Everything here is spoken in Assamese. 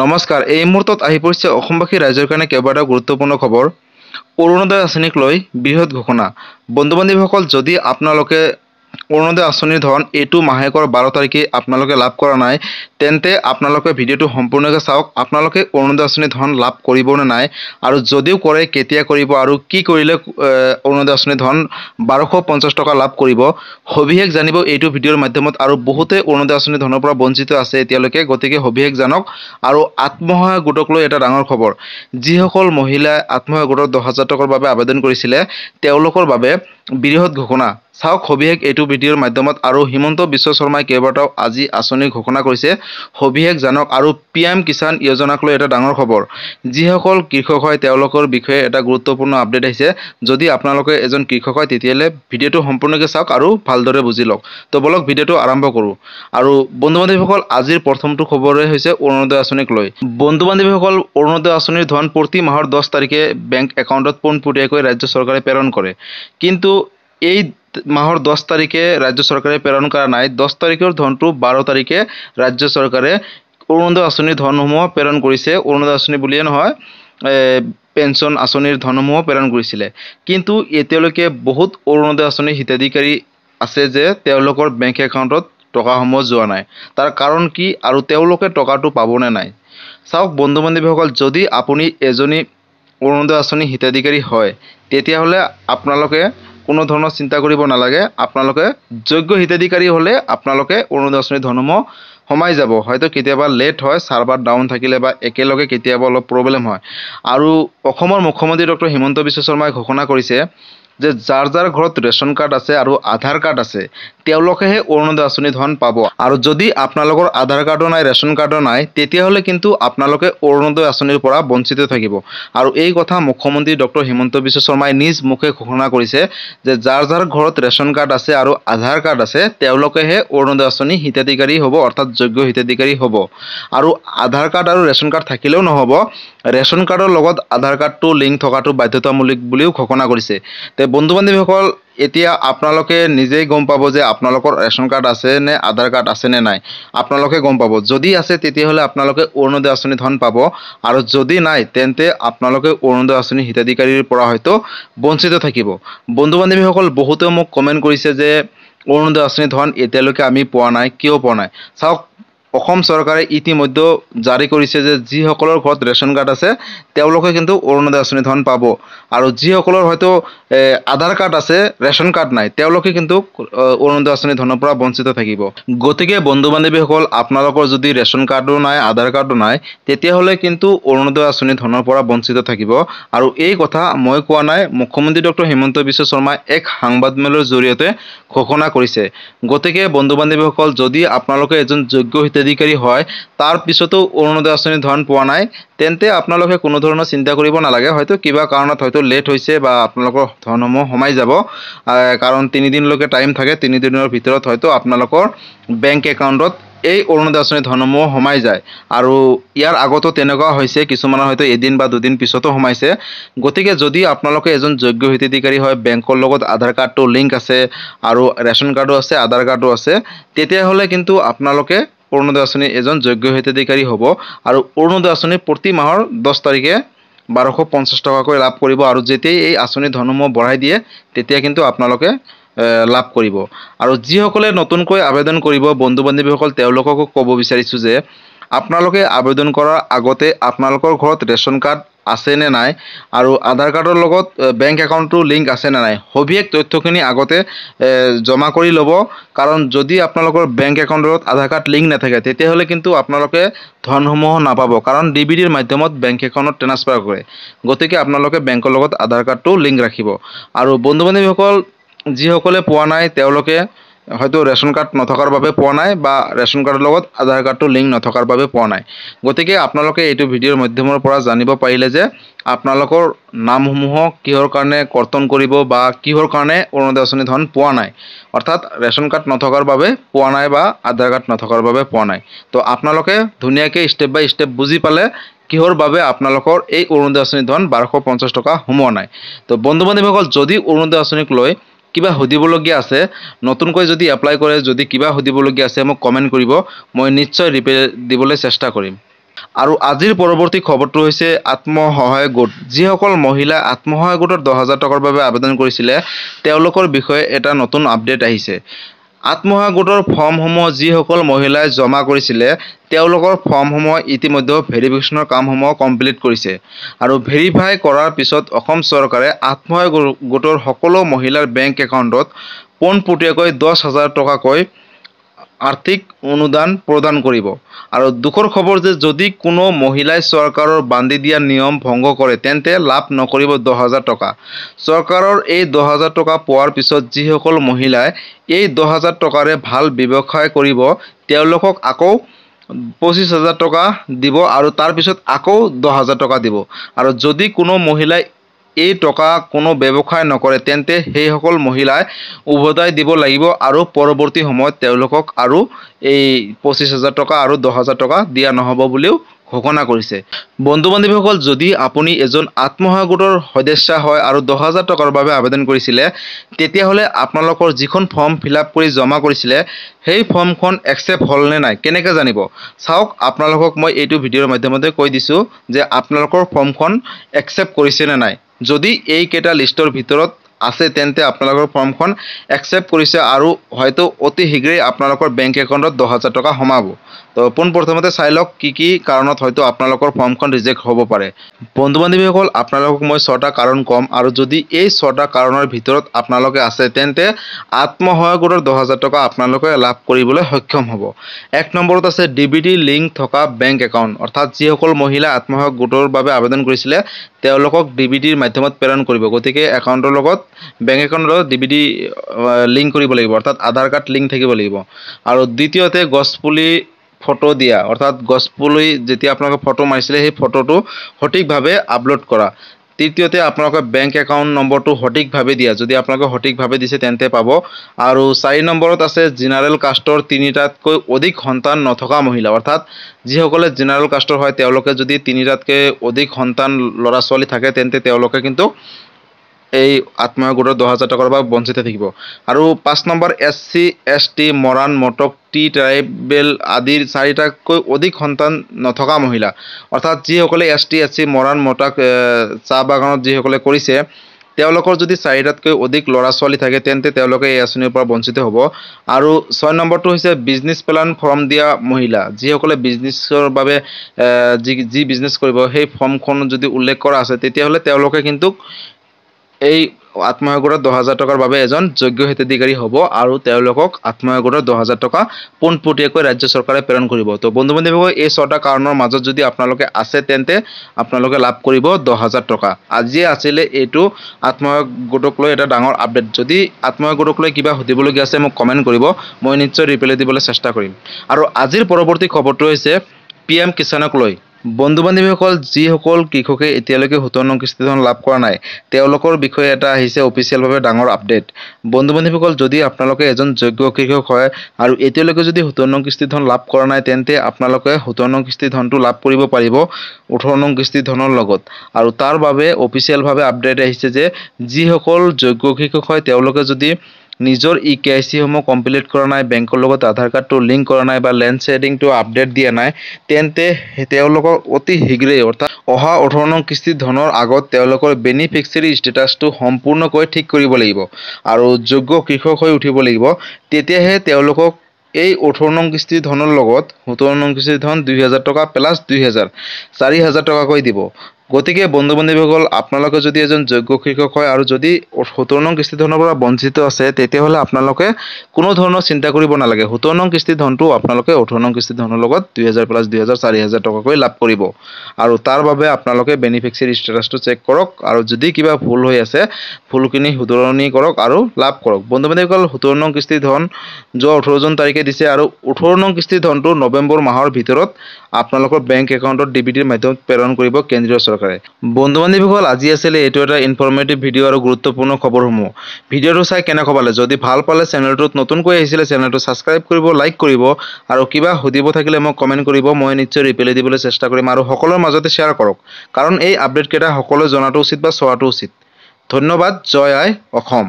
নমস্কাৰ। এই মুহূৰ্তত আহি পৰিছে অসমবাসী ৰাইজৰ কাৰণে কেইবাটাও গুৰুত্বপূৰ্ণ খবৰ। অৰুণোদয় আঁচনিক লৈ বৃহৎ ঘোষণা। বন্ধু বান্ধৱীসকল, যদি আপোনালোকে অৰুণোদয় আঁচনিৰ ধন এইটো মাহেকৰ 12 তাৰিখে আপোনালোকে লাভ কৰা নাই, তেন্তে আপোনালোকে ভিডিঅ'টো সম্পূৰ্ণকৈ চাওক। আপোনালোকে অৰুণোদয় আঁচনিৰ ধন লাভ কৰিব নে নাই, আৰু যদিও কৰে কেতিয়া কৰিব, আৰু কি কৰিলে অৰুণোদয় আঁচনিৰ ধন 1250 টকা লাভ কৰিব, সবিশেষ জানিব এইটো ভিডিঅ'ৰ মাধ্যমত। আৰু বহুতে অৰুণোদয় আঁচনিৰ ধনৰ পৰা বঞ্চিত আছে এতিয়ালৈকে, গতিকে সবিশেষ জানক। আৰু আত্মসহায়ক গোটক লৈ এটা ডাঙৰ খবৰ। যিসকল মহিলাই আত্মসহায়ক গোটৰ 10,000 টকাৰ বাবে আবেদন কৰিছিলে, তেওঁলোকৰ বাবে বৃহৎ ঘোষণা। চাওক সবিশেষ এইটো ভিডিঅ'ৰ মাধ্যমত। আৰু হিমন্ত বিশ্ব শৰ্মাই কেইবাটাও আজি আঁচনি ঘোষণা কৰিছে, সবিশেষ জানক। আৰু PM কিষাণ যোজনাক লৈ এটা ডাঙৰ খবৰ। যিসকল কৃষক হয় তেওঁলোকৰ বিষয়ে এটা গুৰুত্বপূৰ্ণ আপডেট আহিছে। যদি আপোনালোকে এজন কৃষক হয় তেতিয়াহ'লে ভিডিঅ'টো সম্পূৰ্ণকৈ চাওক আৰু ভালদৰে বুজি লওক। তো বলক ভিডিঅ'টো আৰম্ভ কৰোঁ। আৰু বন্ধু বান্ধৱীসকল, আজিৰ প্ৰথমটো খবৰে হৈছে অৰুণোদয় আঁচনিক লৈ। বন্ধু বান্ধৱীসকল, অৰুণোদয় আঁচনিৰ ধন প্ৰতি মাহৰ 10 তাৰিখে বেংক একাউণ্টত পোনপটীয়াকৈ ৰাজ্য চৰকাৰে প্ৰেৰণ কৰে। কিন্তু এই মাহৰ 10 তাৰিখে ৰাজ্য চৰকাৰে প্ৰেৰণ কৰা নাই। 10 তাৰিখৰ ধনটো 12 তাৰিখে ৰাজ্য চৰকাৰে অৰুণোদয় আঁচনিৰ ধনসমূহ প্ৰেৰণ কৰিছে। অৰুণোদয় আঁচনি বুলিয়ে নহয়, পেঞ্চন আঁচনিৰ ধনসমূহ প্ৰেৰণ কৰিছিলে। কিন্তু এতিয়ালৈকে বহুত অৰুণোদয় আঁচনিৰ হিতাধিকাৰী আছে যে তেওঁলোকৰ বেংক একাউণ্টত টকাসমূহ যোৱা নাই। তাৰ কাৰণ কি, আৰু তেওঁলোকে টকাটো পাবনে নাই? চাওক বন্ধু বান্ধৱীসকল, যদি আপুনি এজনী অৰুণোদয় আঁচনি হিতাধিকাৰী হয়, তেতিয়াহ'লে আপোনালোকে কোনো ধৰণৰ চিন্তা কৰিব নালাগে। আপোনালোকে যোগ্য হিতাধিকাৰী হ'লে আপোনালোকে অৰুণোদয় আঁচনিৰ ধনসমূহ সোমাই যাব। হয়তো কেতিয়াবা লেট হয়, ছাৰ্ভাৰ ডাউন থাকিলে বা একেলগে কেতিয়াবা অলপ প্ৰব্লেম হয়। আৰু অসমৰ মুখ্যমন্ত্ৰী ডক্টৰ হিমন্ত বিশ্ব শৰ্মাই ঘোষণা কৰিছে যে যাৰ যাৰ ঘৰত ৰেচন কাৰ্ড আছে আৰু আধাৰ কাৰ্ড আছে, তেওঁলোকেহে অৰুণোদয় আঁচনিৰ ধন পাব। আৰু যদি আপোনালোকৰ আধাৰ কাৰ্ডো নাই, ৰেচন কাৰ্ডো নাই, তেতিয়াহ'লে কিন্তু আপোনালোকে অৰুণোদয় আঁচনিৰ পৰা বঞ্চিত থাকিব। আৰু এই কথা মুখ্যমন্ত্ৰী ডক্টৰ হিমন্ত বিশ্ব শৰ্মাই নিজ মুখে ঘোষণা কৰিছে যে যাৰ যাৰ ঘৰত ৰেচন কাৰ্ড আছে আৰু আধাৰ কাৰ্ড আছে, তেওঁলোকেহে অৰুণোদয় আঁচনি হিতাধিকাৰী হ'ব, অৰ্থাৎ যোগ্য হিতাধিকাৰী হ'ব। আৰু আধাৰ কাৰ্ড আৰু ৰেচন কাৰ্ড থাকিলেও নহ'ব, ৰেচন কাৰ্ডৰ লগত আধাৰ কাৰ্ডটো লিংক থকাটো বাধ্যতামূলক বুলিও ঘোষণা কৰিছে। তে বন্ধু বান্ধৱীসকল, এতিয়া আপোনালোকে নিজেই গম পাব যে আপোনালোকৰ ৰেচন কাৰ্ড আছে নে আধাৰ কাৰ্ড আছে নে নাই। আপোনালোকে গম পাব। যদি আছে তেতিয়াহ'লে আপোনালোকে অৰুণোদয় আঁচনি ধন পাব, আৰু যদি নাই তেন্তে আপোনালোকে অৰুণোদয় আঁচনি হিতাধিকাৰীৰ পৰা হয়তো বঞ্চিত থাকিব। বন্ধু বান্ধৱীসকল, বহুতে মোক কমেণ্ট কৰিছে যে অৰুণোদয় আঁচনি ধন এতিয়ালৈকে আমি পোৱা নাই, কিয় পোৱা নাই? চাওক, অসম চৰকাৰে ইতিমধ্যে জাৰি কৰিছে যে যিসকলৰ ঘৰত ৰেচন কাৰ্ড আছে তেওঁলোকে কিন্তু অৰুণোদয় আঁচনি ধন পাব। আৰু যিসকলৰ হয়তো আধাৰ কাৰ্ড আছে, ৰেচন কাৰ্ড নাই, তেওঁলোকে কিন্তু অৰুণোদয় আঁচনি ধনৰ পৰা বঞ্চিত থাকিব। গতিকে বন্ধু বান্ধৱীসকল, আপোনালোকৰ যদি ৰেচন কাৰ্ডো নাই, আধাৰ কাৰ্ডো নাই, তেতিয়াহ'লে কিন্তু অৰুণোদয় আঁচনি ধনৰ পৰা বঞ্চিত থাকিব। আৰু এই কথা মই কোৱা নাই, মুখ্যমন্ত্ৰী ডক্টৰ হিমন্ত বিশ্ব শৰ্মাই এক সাংবাদমেলৰ জৰিয়তে ঘোষণা কৰিছে। গতিকে বন্ধু বান্ধৱীসকল, যদি আপোনালোকে এজন যোগ্য হিতাধিকাৰী হয়, তাৰ পিছতো অৰুণোদয় আঁচনি ধন পোৱা নাই, তেন্তে আপোনালোকে কোনো ধৰণৰ চিন্তা কৰিব নালাগে। হয়তো কিবা কাৰণত হয়তো লেট হৈছে বা আপোনালোকৰ ধনসমূহ সোমাই যাব। কাৰণ 3 দিনলৈকে টাইম থাকে, 3 দিনৰ ভিতৰত হয়তো আপোনালোকৰ বেংক একাউণ্টত এই অৰুণোদয় আঁচনিৰ ধনসমূহ সোমাই যায়। আৰু ইয়াৰ আগতো তেনেকুৱা হৈছে, কিছুমানৰ হয়তো এদিন বা 2 দিন পিছতো সোমাইছে। গতিকে যদি আপোনালোকে এজন যোগ্য হিতাধিকাৰী হয়, বেংকৰ লগত আধাৰ কাৰ্ডটো লিংক আছে, আৰু ৰেচন কাৰ্ডো আছে, আধাৰ কাৰ্ডো আছে, তেতিয়াহ'লে কিন্তু আপোনালোকে অৰুণোদয় আঁচনি এজন যোগ্য হিতাধিকাৰী হ'ব। আৰু অৰুণোদয় আঁচনি প্ৰতি মাহৰ 10 তাৰিখে 1250 টকাকৈ লাভ কৰিব। আৰু যেতিয়াই এই আঁচনিৰ ধনসমূহ বঢ়াই দিয়ে, তেতিয়া কিন্তু আপোনালোকে লাভ কৰিব। আৰু যিসকলে নতুনকৈ আবেদন কৰিব, বন্ধু বান্ধৱীসকল, তেওঁলোককো ক'ব বিচাৰিছোঁ যে আপোনালোকে আবেদন কৰাৰ আগতে আপোনালোকৰ ঘৰত ৰেচন কাৰ্ড আছে নে নাই, আৰু আধাৰ কাৰ্ডৰ লগত বেংক একাউণ্টটো লিংক আছে নে নাই, সবিশেষ তথ্যখিনি আগতে জমা কৰি ল'ব। কাৰণ যদি আপোনালোকৰ বেংক একাউণ্টত আধাৰ কাৰ্ড লিংক নাথাকে, তেতিয়াহ'লে কিন্তু আপোনালোকে ধনসমূহ নাপাব। কাৰণ DBDৰ মাধ্যমত বেংক একাউণ্টত ট্ৰান্সফাৰ কৰে। গতিকে আপোনালোকে বেংকৰ লগত আধাৰ কাৰ্ডটো লিংক ৰাখিব। আৰু বন্ধু বান্ধৱীসকল, যিসকলে পোৱা নাই, তেওঁলোকে হয়তো ৰেচন কাৰ্ড নথকাৰ বাবে পোৱা নাই, বা ৰেচন কাৰ্ডৰ লগত আধাৰ কাৰ্ডটো লিংক নথকাৰ বাবে পোৱা নাই। গতিকে আপোনালোকে এইটো ভিডিঅ'ৰ মাধ্যমৰ পৰা জানিব পাৰিলে যে আপোনালোকৰ নামসমূহক কিহৰ কাৰণে কৰ্তন কৰিব, বা কিহৰ কাৰণে অৰুণোদয় আঁচনি ধন পোৱা নাই। অৰ্থাৎ ৰেচন কাৰ্ড নথকাৰ বাবে পোৱা নাই, বা আধাৰ কাৰ্ড নথকাৰ বাবে পোৱা নাই। তো আপোনালোকে ধুনীয়াকৈ ষ্টেপ বাই ষ্টেপ বুজি পালে কিহৰ বাবে আপোনালোকৰ এই অৰুণোদয় আঁচনি ধন 1250 টকা সোমোৱা নাই। তো বন্ধু বান্ধৱীসকল, যদি অৰুণোদয় আঁচনিক লৈ কিবা সুধিবলগীয়া আছে, নতুনকৈ যদি এপ্লাই কৰে, যদি কিবা সুধিবলগীয়া আছে, মোক কমেণ্ট কৰিব। মই নিশ্চয় ৰিপ্লাই দিবলৈ চেষ্টা কৰিম। আৰু আজিৰ পৰৱৰ্তী খবৰটো হৈছে আত্মসহায়ক গোট। যিসকল মহিলা আত্মসহায়ক গোটৰ 10,000 টকাৰ বাবে আবেদন কৰিছিলে তেওঁলোকৰ বিষয়ে এটা নতুন আপডেট আহিছে। আত্মসহায়ক গোটৰ ফৰ্মসমূহ যিসকল মহিলাই জমা কৰিছিলে তেওঁলোকৰ ফৰ্মসমূহ ইতিমধ্যে ভেৰিফিকেশ্যনৰ কামসমূহ কমপ্লিট কৰিছে আৰু ভেৰিফাই কৰাৰ পিছত অসম চৰকাৰে আত্মসহায়ক গোটৰ সকলো মহিলাৰ বেংক একাউণ্টত পোনপটীয়াকৈ 10,000 টকাকৈ আৰ্থিক অনুদান প্ৰদান কৰিব। আৰু দুখৰ খবৰ যে যদি কোনো মহিলাই চৰকাৰৰ বান্ধি দিয়া নিয়ম ভংগ কৰে তেন্তে লাভ নকৰিব 10,000 টকা। চৰকাৰৰ এই 10,000 টকা পোৱাৰ পিছত যিসকল মহিলাই এই 10,000 টকাৰে ভাল ব্যৱসায় কৰিব তেওঁলোকক আকৌ 25,000 টকা দিব আৰু তাৰ পিছত আকৌ 10,000 টকা দিব। আৰু যদি কোনো মহিলাই এই টকা কোনো ব্যৱসায় নকৰে তেন্তে সেইসকল মহিলাই উভতাই দিব লাগিব আৰু পৰৱৰ্তী সময়ত তেওঁলোকক আৰু এই 25,000 টকা আৰু 10,000 টকা দিয়া নহ'ব বুলিও ঘোষণা কৰিছে। বন্ধু বান্ধৱীসকল, যদি আপুনি এজন আত্মসহায়ক গোটৰ সদস্য হয় আৰু 10,000 টকাৰ বাবে আবেদন কৰিছিলে তেতিয়াহ'লে আপোনালোকৰ যিখন ফৰ্ম ফিল-আপ কৰি জমা কৰিছিলে সেই ফৰ্মখন একচেপ্ট হ'ল নে নাই কেনেকৈ জানিব? চাওক, আপোনালোকক মই এইটো ভিডিঅ'ৰ মাধ্যমতে কৈ দিছোঁ যে আপোনালোকৰ ফৰ্মখন একচেপ্ট কৰিছে নে নাই। যদি এইকেইটা লিষ্টৰ ভিতৰত আছে তেন্তে আপোনালোকৰ ফৰ্মখন একচেপ্ট কৰিছে আৰু হয়তো অতি শীঘ্ৰেই আপোনালোকৰ বেংক একাউণ্টত 10,000 টকা সোমাব। তো পোনপ্ৰথমতে চাই লওক কি কাৰণত হয়তো আপোনালোকৰ ফৰ্মখন ৰিজেক্ট হ'ব পাৰে। বন্ধু বান্ধৱীসকল, আপোনালোকক মই 6টা কাৰণ ক'ম আৰু যদি এই 6টা কাৰণৰ ভিতৰত আপোনালোকে আছে তেন্তে আত্মসহায়ক গোটৰ 10,000 টকা আপোনালোকে লাভ কৰিবলৈ সক্ষম হ'ব। 1 নম্বৰত আছে DBT লিংক থকা বেংক একাউণ্ট, অৰ্থাৎ যিসকল মহিলা আত্মসহায়ক গোটৰ বাবে আবেদন কৰিছিলে তেওঁলোকক DBTৰ মাধ্যমত প্ৰেৰণ কৰিব। গতিকে একাউণ্টৰ লগত বেংক একাউণ্টৰ লগত DBT লিংক কৰিব লাগিব, অৰ্থাৎ আধাৰ কাৰ্ড লিংক থাকিব লাগিব। আৰু দ্বিতীয়তে গছপুলি ফটো দিয়া, অৰ্থাৎ গছপুলি যেতিয়া আপোনালোকে ফটো মাৰিছিলে সেই ফটোটো সঠিকভাৱে আপলোড কৰা। তৃতীয়তে আপোনালোকে বেংক একাউণ্ট নম্বৰটো সঠিকভাৱে দিয়া, যদি আপোনালোকে সঠিকভাৱে দিছে তেন্তে পাব। আৰু 4 নম্বৰত আছে জেনেৰেল কাষ্টৰ 3টাতকৈ অধিক সন্তান নথকা মহিলা, অৰ্থাৎ যিসকলে জেনেৰেল কাষ্টৰ হয় তেওঁলোকে যদি 3টাতকৈ অধিক সন্তান ল'ৰা ছোৱালী থাকে তেন্তে তেওঁলোকে কিন্তু এই আত্মসহায়ক গোটৰ 10,000 টকাৰ পৰা বঞ্চিত থাকিব। আৰু 5 number SC ST Moran Motok tea tribal আদিৰ 4টাতকৈ অধিক সন্তান নথকা মহিলা, অৰ্থাৎ যিসকলে ST SC মৰাণ মটক চাহ বাগানত যিসকলে কৰিছে তেওঁলোকৰ যদি 4টাতকৈ অধিক ল'ৰা ছোৱালী থাকে তেন্তে তেওঁলোকে এই আঁচনিৰ পৰা বঞ্চিত হ'ব। আৰু 6 নম্বৰটো হৈছে বিজনেছ প্লেন ফৰ্ম দিয়া মহিলা, যিসকলে বিজনেছৰ বাবে যি বিজনেছ কৰিব সেই ফৰ্মখন যদি উল্লেখ কৰা আছে তেতিয়াহ'লে তেওঁলোকে কিন্তু এই আত্মসহায়ক গোটৰ 10,000 টকাৰ বাবে এজন যোগ্য হিতাধিকাৰী হ'ব আৰু তেওঁলোকক আত্মসহায়ক গোটৰ 10,000 টকা পোনপটীয়াকৈ ৰাজ্য চৰকাৰে প্ৰেৰণ কৰিব। তো বন্ধু বান্ধৱীসকল, এই 6টা কাৰণৰ মাজত যদি আপোনালোকে আছে তেন্তে আপোনালোকে লাভ কৰিব 10,000 টকা। আজিয়ে আছিলে এইটো আত্মসহায়ক গোটক লৈ এটা ডাঙৰ আপডেট। যদি আত্মসহায়ক গোটক লৈ কিবা সুধিবলগীয়া আছে মোক কমেণ্ট কৰিব, মই নিশ্চয় ৰিপ্লাই দিবলৈ চেষ্টা কৰিম। আৰু আজিৰ পৰৱৰ্তী খবৰটো হৈছে PM কিষাণক লৈ। বন্ধু বান্ধৱীসকল, যিসকল কৃষকে এতিয়ালৈকে 17 নং কিস্তি ধন লাভ কৰা নাই তেওঁলোকৰ বিষয়ে এটা আহিছে অফিচিয়েলভাৱে ডাঙৰ আপডেট। বন্ধু বান্ধৱীসকল, যদি আপোনালোকে এজন যোগ্য কৃষক হয় আৰু এতিয়ালৈকে যদি 17 নং কিস্তি ধন লাভ কৰা নাই তেন্তে আপোনালোকে 17 নং কিস্তি ধনটো লাভ কৰিব পাৰিব 18 নং কিস্তি ধনৰ লগত। আৰু তাৰ বাবে অফিচিয়েলভাৱে আপডেট আহিছে যে যিসকল যোগ্য কৃষক হয় তেওঁলোকে যদি নিজৰ KYC সমূহ কমপ্লিট কৰা নাই, বেংকৰ লগত আধাৰ কাৰ্ডটো লিংক কৰা নাই বা লেণ্ড শ্বেডিংটো আপডেট দিয়া নাই তেন্তে তেওঁলোকৰ অতি শীঘ্ৰেই অৰ্থাৎ অহা 18 নং কিস্তি ধনৰ আগত তেওঁলোকৰ বেনিফিচিয়াৰী ষ্টেটাছটো সম্পূৰ্ণকৈ ঠিক কৰিব লাগিব আৰু যোগ্য কৃষক হৈ উঠিব লাগিব। তেতিয়াহে তেওঁলোকক এই 18 নং কিস্তি ধনৰ লগত 17 নং কিস্তি ধন 2,000 টকা প্লাছ 2,000 4,000 টকাকৈ দিব। গতিকে বন্ধু বান্ধৱীসকল, আপোনালোকে যদি এজন যোগ্য কৃষক হয় আৰু যদি 17 নং কিস্তি ধনৰ পৰা বঞ্চিত আছে তেতিয়াহ'লে আপোনালোকে কোনো ধৰণৰ চিন্তা কৰিব নালাগে। 17 নং কিস্তি ধনটো আপোনালোকে 18 নং কিস্তি ধনৰ লগত 2,000 প্লাছ 2,000 4,000 টকাকৈ লাভ কৰিব। আৰু তাৰ বাবে আপোনালোকে বেনিফিচিয়াৰী ষ্টেটাছটো চেক কৰক আৰু যদি কিবা ভুল হৈ আছে ভুলখিনি শুধৰণি কৰক আৰু লাভ কৰক। বন্ধু বান্ধৱীসকল, 17 নং কিস্তি ধন যোৱা 18 জুন তাৰিখে দিছে আৰু 18 নং কিস্তি ধনটো নৱেম্বৰ মাহৰ ভিতৰত আপোনালোকৰ বেংক একাউণ্টত DBTৰ মাধ্যমত প্ৰেৰণ কৰিব কেন্দ্ৰীয় চৰকাৰে। বন্ধু বান্ধৱীসকল, আজি আছিলে এইটো এটা ইনফৰ্মেটিভ ভিডিঅ' আৰু গুৰুত্বপূৰ্ণ খবৰসমূহ। ভিডিঅ'টো চাই কেনেকুৱা পালে? যদি ভাল পালে চেনেলটোত নতুনকৈ আহিছিলে চেনেলটো ছাবস্ক্ৰাইব কৰিব, লাইক কৰিব আৰু কিবা সুধিব থাকিলে মোক কমেণ্ট কৰিব, মই নিশ্চয় ৰিপ্লাই দিবলৈ চেষ্টা কৰিম আৰু সকলোৰে মাজতে শ্বেয়াৰ কৰক, কাৰণ এই আপডেটকেইটা সকলোৱে জনাটো উচিত বা চোৱাটো উচিত। ধন্যবাদ। জয় আই অসম।